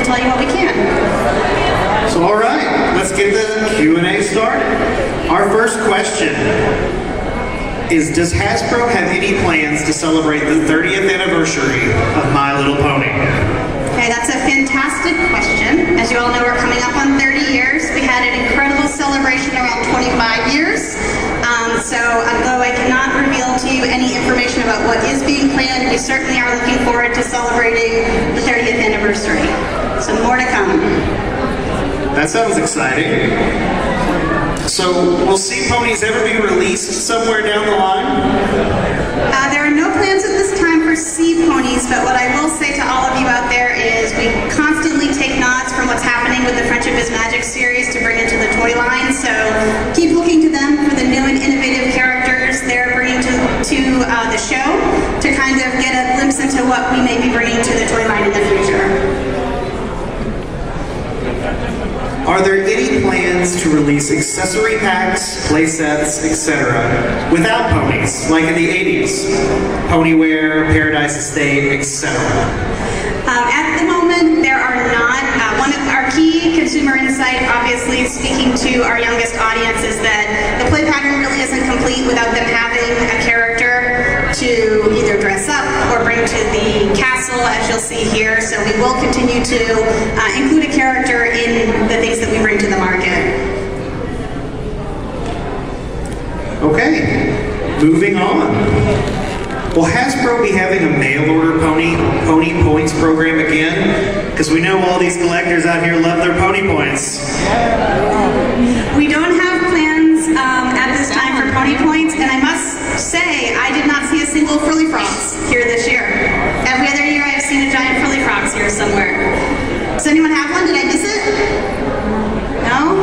to tell you what we can. So all right, let's get the Q&A started. Our first question is, does Hasbro have any plans to celebrate the 30th anniversary of My Little Pony? Okay, that's a fantastic question. As you all know, we're coming up on 30 years. We had an incredible celebration around 25 years. So although I cannot reveal to you any information about what is being planned, we certainly are looking forward to celebrating the 30th anniversary. So more to come. That sounds exciting. So will Sea Ponies ever be released somewhere down the line? There are no plans at this time for Sea Ponies, but what I will say to all of you out there is we constantly take nods from what's happening with the Friendship is Magic series to bring into the toy line, so keep looking to them for the new and innovative characters they're bringing to the show to kind of get a glimpse into what we may be bringing to the toy line in the future. Are there any plans to release accessory packs, playsets, etc. without ponies, like in the 80s? Ponyware, Paradise Estate, etc. At the moment, there are not. One of our key consumer insight, obviously speaking to our youngest audience, is that the play pattern really isn't complete without them having a character to either dress up or bring to the castle, as you'll see here. So we will continue to include a character in the things that we bring to the market. Okay, moving on. Will Hasbro be having a mail-order pony points program again? Because we know all these collectors out here love their pony points. We don't have plans at this time for pony points, and I must say, I did not see a single Frilly Frogs here this year. Every other year I've seen a giant Frilly Frogs here somewhere. Does anyone have one? Did I miss it? No?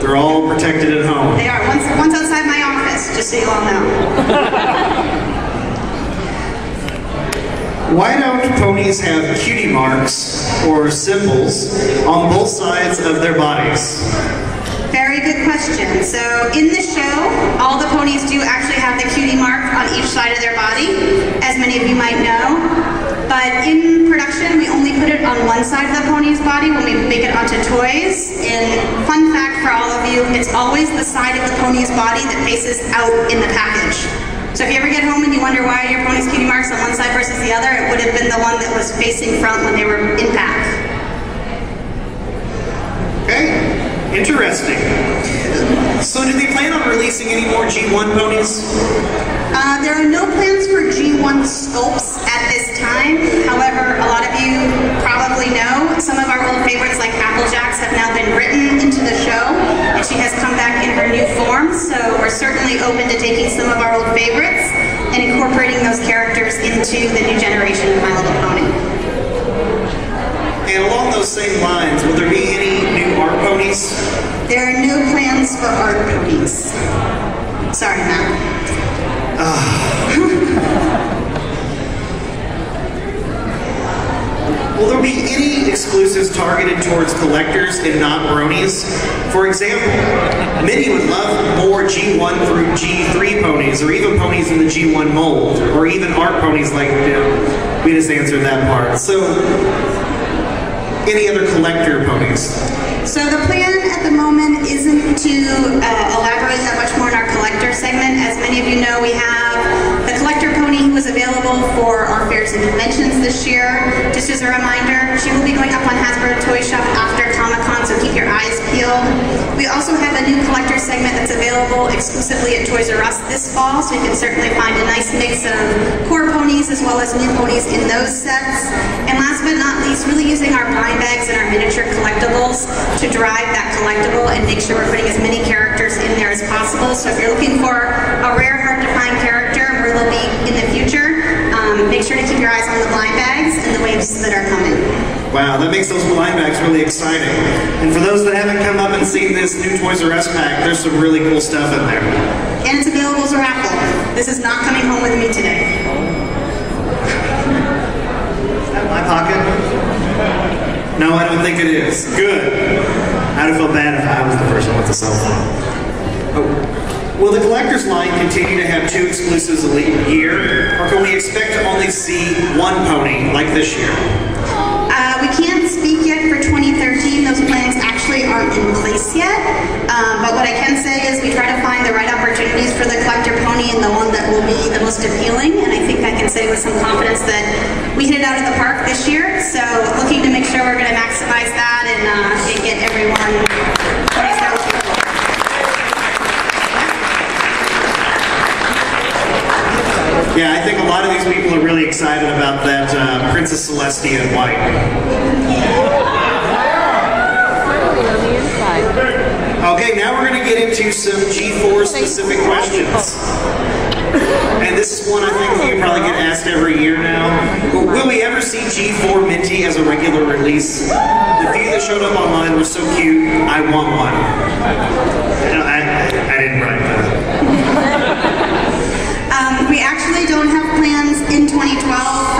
They're all protected at home. They are. One's outside my office, just so you all know. Why don't ponies have cutie marks or symbols on both sides of their bodies? Very good question. So in the show, all the ponies do actually have the cutie mark on each side of their body, as many of you might know. But in production, we only put it on one side of the pony's body when we make it onto toys. And fun fact for all of you, it's always the side of the pony's body that faces out in the package. So if you ever get home and you wonder why your pony's cutie marks on one side versus the other, it would have been the one that was facing front when they were in pack. Okay, interesting. So do they plan on releasing any more G1 ponies? There are no plans for G1 sculpts at this time. However, a lot of you probably know some of our old favorites like Applejacks have now been written into the show, and she has come back in her new form, so we're certainly open to taking some of our old favorites and incorporating those characters into the new generation of My Little Pony. And along those same lines, will there be any new art ponies? There are no plans for art ponies. Sorry, Matt. Will there be any exclusives targeted towards collectors and not bronies? For example, many would love more G1 through G3 ponies, or even ponies in the G1 mold, or even art ponies like, we just answered that part. So, any other collector ponies? So the plan at the moment isn't to elaborate that much more in our collector segment. As many of you know, we have the collector pony who was available for our fairs and conventions this year. Just as a reminder, she will be going up on Hasbro Toy Shop after Comic-Con, so keep your eyes peeled. We also have a new collector segment that's available exclusively at Toys R Us this fall, so you can certainly find a nice mix of core ponies as well as new ponies in those sets. And last but not least, really using our blind bags and our miniature collectibles to drive that collectible and make sure we're putting as many characters in there as possible. So if you're looking for a rare, hard-to-find character, where they'll be in the future, make sure to keep your eyes on the blind bags and the waves that are coming. Wow, that makes those blind bags really exciting. And for those that haven't come up and seen this new Toys R Us pack, there's some really cool stuff in there. And it's available as a raffle. This is not coming home with me today. Is that my pocket? No, I don't think it is. Good. I'd have felt bad if I was the person with the cell phone. Oh. Will the collector's line continue to have 2 exclusives a year, or can we expect to only see one pony like this year? We can't speak yet for aren't in place yet. But what I can say is we try to find the right opportunities for the collector pony and the one that will be the most appealing. And I think I can say with some confidence that we hit it out of the park this year. So looking to make sure we're going to maximize that and get everyone ponies that was beautiful. Yeah, I think a lot of these people are really excited about that Princess Celestia in white. Okay, now we're going to get into some G4 specific questions. And this is one I think you probably get asked every year now. Will we ever see G4 Minty as a regular release? The few that showed up online were so cute, I want one. I didn't write that. We actually don't have plans in 2012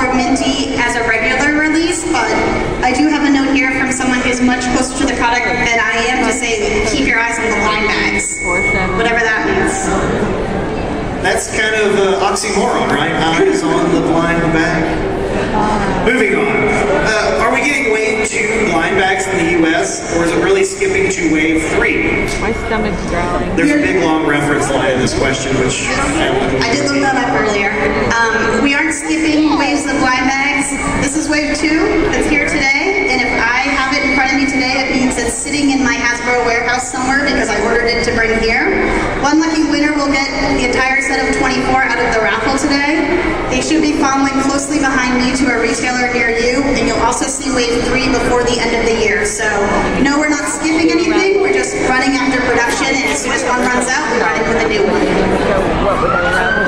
for Minty as a regular release, but I do have a note here from someone who's much closer to the product than I am to say keep your eyes on the blind bags, whatever that means. That's kind of oxymoron, right? Eyes on the blind bag. Moving on. Are we getting wave 2 blind bags in the US, or is it really skipping to wave 3? My stomach's growling. There's a big long reference line in this question, which I did look that up earlier. We aren't skipping waves of blind bags. This is wave 2 that's here today, and if I have it in front of me today, it means it's sitting in my Hasbro warehouse somewhere because I ordered it to bring here. One lucky winner will get the entire set of 24 out of the raffle today. They should be following closely behind me to a retailer near you, and you'll also see wave 3 before the end of the year. So, no, we're not skipping anything, we're just running after production, and as soon as one runs out, we're running with a new one.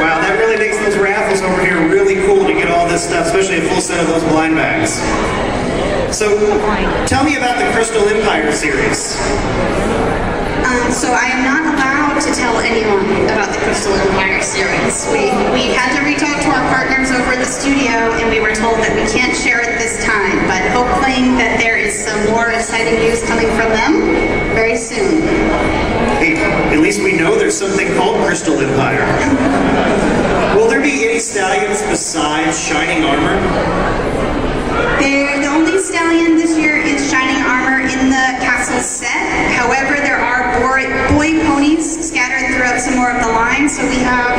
wow, that really makes those raffles over here really cool to get all this stuff, especially a full set of those blind bags. So, tell me about the Crystal Empire series. So I am not allowed to tell anyone about the Crystal Empire series. We had to reach out to our partners over at the studio, and we were told that we can't share it this time, but hoping that there is some more exciting news coming from them very soon. Hey, at least we know there's something called Crystal Empire. Will there be any stallions besides Shining Armor? The only stallion this year is Shining Armor in the castle set. However, there are boy ponies scattered throughout some more of the line. So we have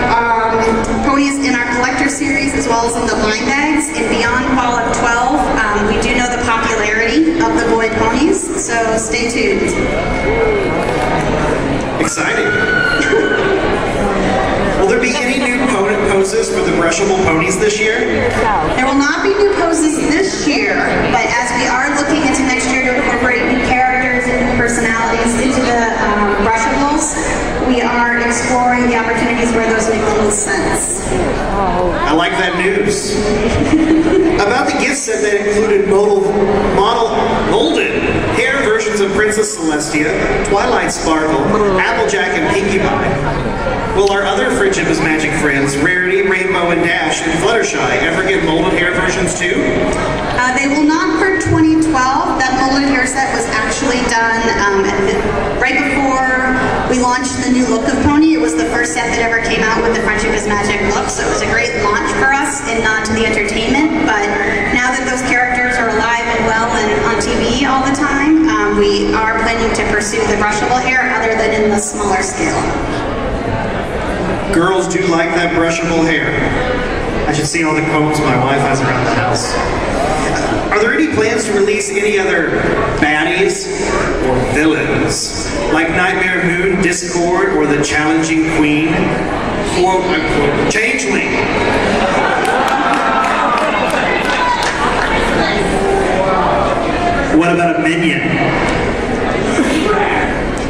ponies in our collector series as well as in the blind bags. And beyond Fall of 12, we do know the popularity of the boy ponies. So stay tuned. Exciting. Will there be any new poses for the brushable ponies this year? There will not be new poses this year, but as we are looking into next year to incorporate new characters and new personalities into the brushables, we are exploring the opportunities where those make the most sense. I like that news. About the gift set that included molded hair versions of Princess Celestia, Twilight Sparkle, Applejack, and Pinkie Pie. Will our other Frigida's Magic friends, Rarity, Rainbow, and Dash, and Fluttershy ever get molded hair versions too? They will not for 2012. That molded hair set was actually done right before we launched the new look of pony. It was the first set that ever came out with the Friendship is Magic look, so it was a great launch for us and not to the entertainment. But now that those characters are alive and well and on TV all the time, we are planning to pursue the brushable hair other than in the smaller scale. Girls do like that brushable hair. I should see all the combs my wife has around the house. Are there any plans to release any other baddies or villains, like Nightmare Moon, Discord, or the Challenging Queen? Quote unquote, Changeling. What about a minion?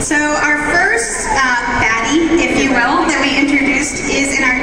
So our first baddie, if you will, that we introduced is in our...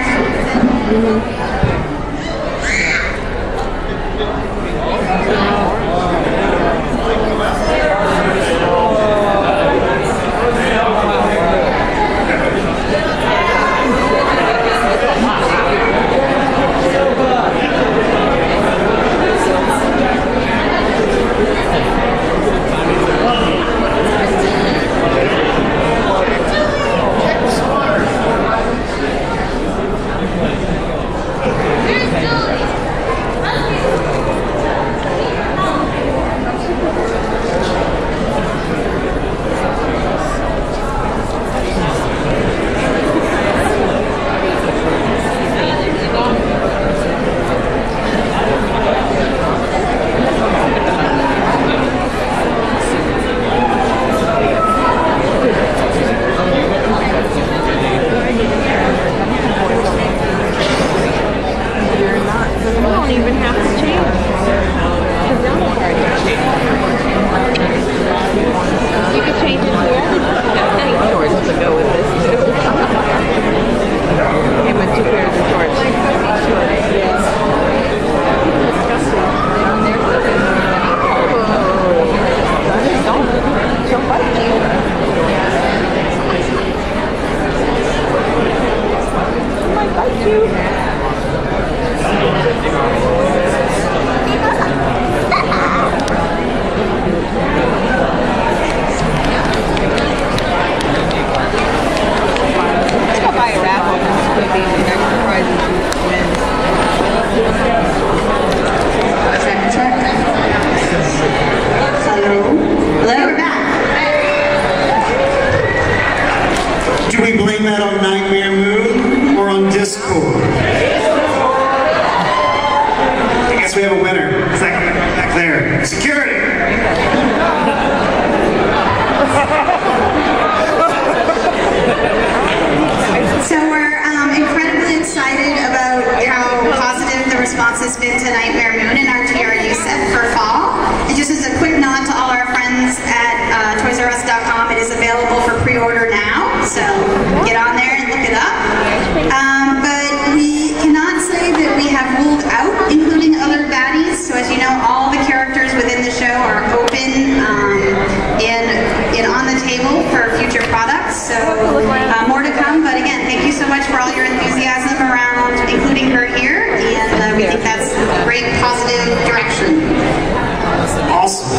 Security! So we're incredibly excited about how positive the response has been to Nightmare Moon and our TRU set for fall. And just as a quick nod to all our friends at ToysRUs.com, it is available for pre-order now, so get on there and look it up. But we cannot say that we have ruled out including other baddies. So as you know, all the characters within the show are open and on the table for future products. So more to come. But again, thank you so much for all your enthusiasm around including her here, and we think that's a great positive direction. Awesome.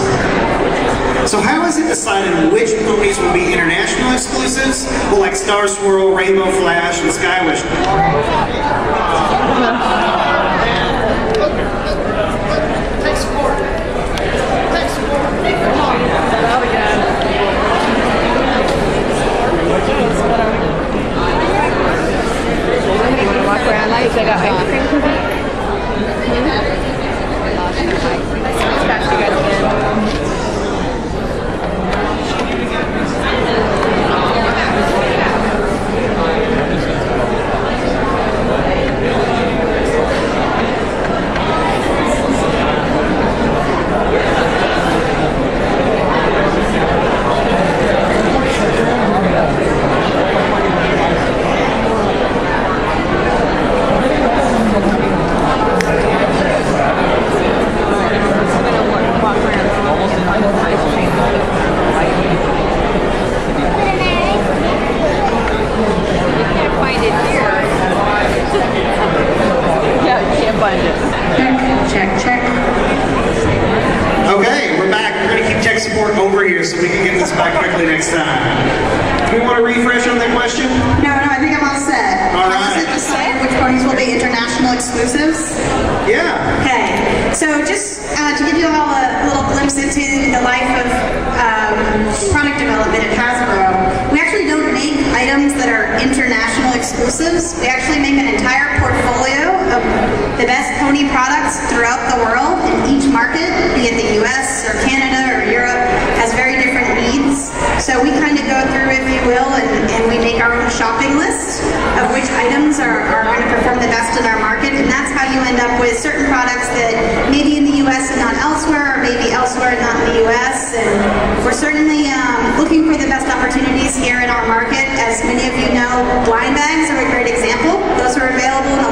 So how is it decided which ponies will be international exclusives? Well, like Star Swirl, Rainbow Flash, and Skywish. I got ice cream for that. Check. Okay, we're back. We're going to keep tech support over here so we can get this back quickly next time. Do we want to refresh on that question? No, I think I'm all set. All right. Has it decided which ponies will be international exclusives? Yeah. Okay, so just to give you all a little glimpse into the life of product development at Hasbro, we actually don't make items that are international exclusives. We actually make an entire portfolio of the best pony products throughout the world, and each market, be it the US or Canada or Europe, has very different needs. So we kind of go through, if you will, and we make our own shopping list of which items are going to perform the best in our market, and that's how you end up with certain products that maybe in the US and not elsewhere, or maybe elsewhere and not in the US. And we're certainly looking for the best opportunities here in our market. As many of you know, blind bags are a great example. Those are available in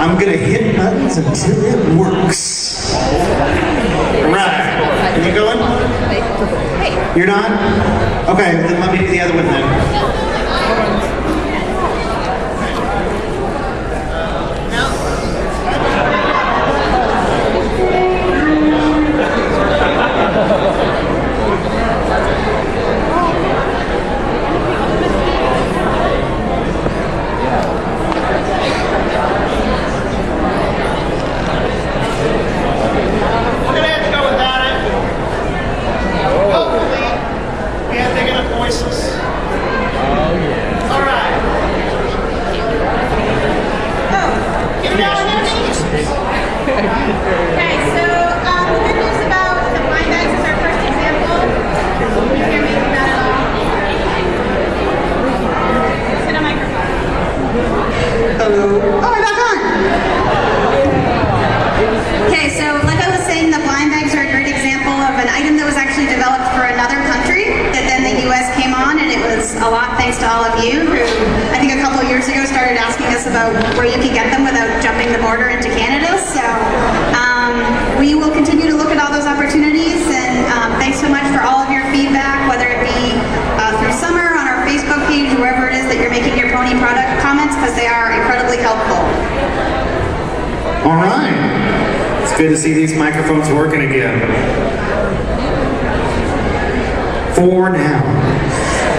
I'm going to hit buttons until it works. Right. Are you going? You're not? Okay, then let me do the other one then. Okay, so the good news about the blind bags is our first example. Can you hear me from that at all? Sit on microphone. Hello. Oh, we're back on. Okay, so like I was saying, the blind bags are a great example of an item that was actually developed for another country that then the US came on, and it was a lot thanks to all of you who, I think a couple of years ago, started asking us about where you could get them without jumping the border into Canada. So we will continue to look at all those opportunities, and good to see these microphones working again. For now.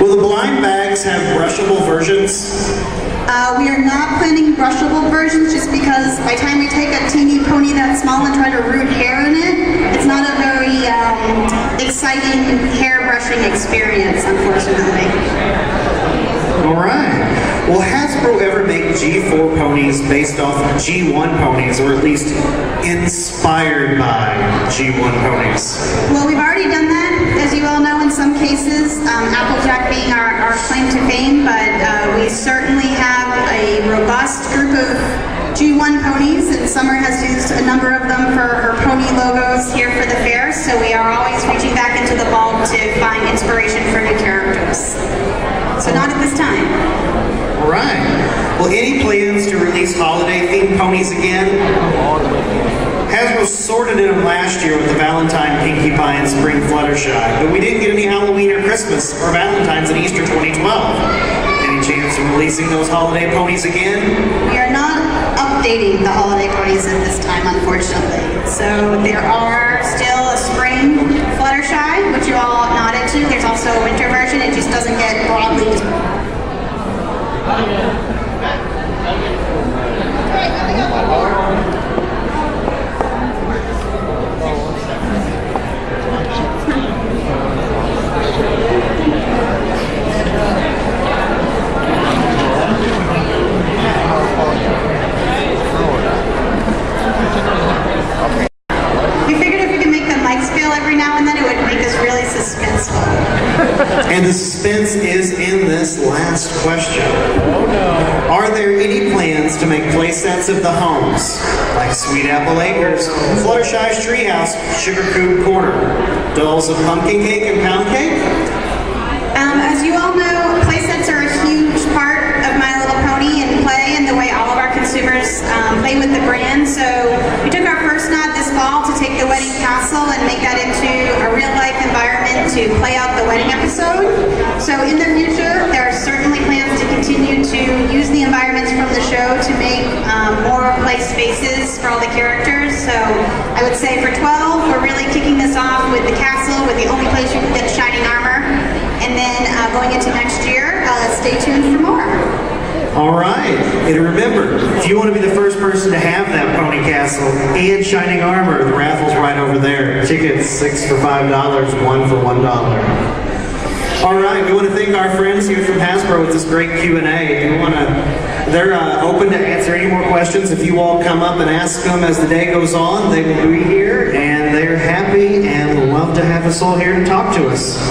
Will the blind bags have brushable versions? We are not planning brushable versions just because by the time we take a teeny pony that small and try to root hair in it, it's not a very exciting hair brushing experience, unfortunately. All right. Will Hasbro ever make G4 ponies based off of G1 ponies, or at least inspired by G1 ponies? Well, we've already done that, as you all know, in some cases, Applejack being our claim to fame, but we certainly have a robust group of G1 ponies, and Summer has used a number of them for her pony logos here for the fair, so we are always reaching back into the vault to find inspiration for new characters. So not at this time. All right. Well, any plans to release holiday-themed ponies again? Hasbro sorted in them last year with the Valentine, Pinkie Pie, and Spring Fluttershy, but we didn't get any Halloween or Christmas or Valentine's and Easter 2012. Any chance of releasing those holiday ponies again? We are not updating the holiday ponies at this time, unfortunately. So there are still a spring Fluttershy, which you all nodded to. There's also a winter version. It just doesn't get broadly. We figured if we could make the mics feel every now and then, it would make us really suspenseful. And the suspense is in this last question. Are there any plans to make play sets of the homes, like Sweet Apple Acres, Fluttershy's Treehouse, Sugar Coop Corner, dolls of Pumpkin Cake and Pound Cake? As you all know, play sets are a huge part of My Little Pony and play and the way all of our consumers play with the brand. So we took our first nod this fall to take the wedding castle and make that into a real-life environment to play out the wedding episode. So in the future, there are certainly plans to continue to use the environments from the show to make more play spaces for all the characters. So I would say for 12, we're really kicking this off with the castle, with the only place you can get shining armor. And then going into next year, stay tuned for more. All right. And remember, if you want to be the first person to have that pony castle and shining armor, the raffle's right over there. Tickets 6 for $5, 1 for $1. All right. We want to thank our friends here from Hasbro with this great Q&A. They're open to answer any more questions. If you all come up and ask them as the day goes on, they will be here, and they're happy and love to have us all here to talk to us.